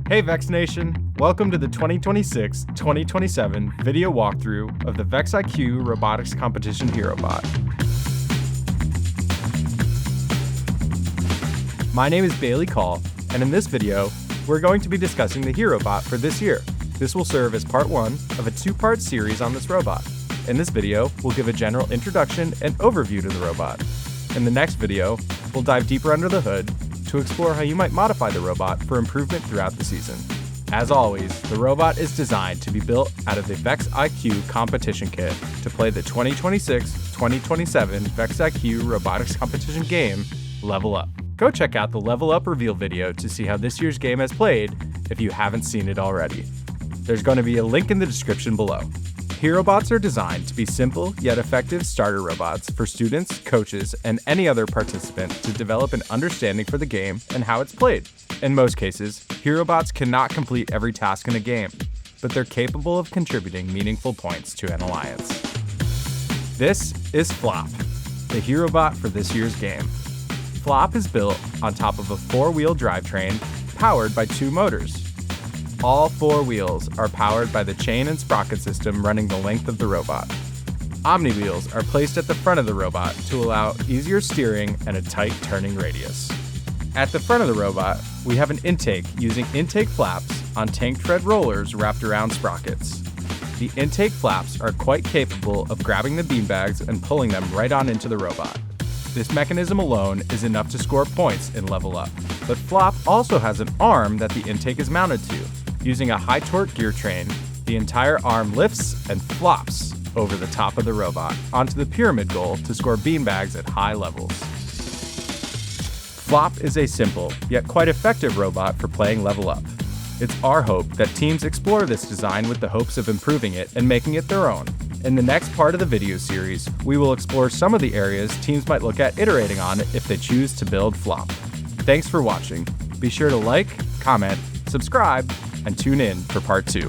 Hey Vex Nation! Welcome to the 2026-2027 video walkthrough of the Vex IQ Robotics Competition HeroBot. My name is Bailey Call, and in this video, we're going to be discussing the HeroBot for this year. This will serve as part one of a two-part series on this robot. In this video, we'll give a general introduction and overview to the robot. In the next video, we'll dive deeper under the hood to explore how you might modify the robot for improvement throughout the season. As always, the robot is designed to be built out of the Vex IQ competition kit to play the 2026-2027 Vex IQ Robotics Competition game, Level Up. Go check out the Level Up reveal video to see how this year's game has played if you haven't seen it already. There's going to be a link in the description below. HeroBots are designed to be simple yet effective starter robots for students, coaches, and any other participant to develop an understanding for the game and how it's played. In most cases, HeroBots cannot complete every task in a game, but they're capable of contributing meaningful points to an alliance. This is Flop, the HeroBot for this year's game. Flop is built on top of a four-wheel drivetrain powered by two motors. All four wheels are powered by the chain and sprocket system running the length of the robot. Omni wheels are placed at the front of the robot to allow easier steering and a tight turning radius. At the front of the robot, we have an intake using intake flaps on tank tread rollers wrapped around sprockets. The intake flaps are quite capable of grabbing the beanbags and pulling them right on into the robot. This mechanism alone is enough to score points in Level Up. But Flop also has an arm that the intake is mounted to. Using a high torque gear train, the entire arm lifts and flops over the top of the robot onto the pyramid goal to score beanbags at high levels. Flop is a simple, yet quite effective robot for playing Level Up. It's our hope that teams explore this design with the hopes of improving it and making it their own. In the next part of the video series, we will explore some of the areas teams might look at iterating on if they choose to build Flop. Thanks for watching. Be sure to like, comment, subscribe, and tune in for part 2.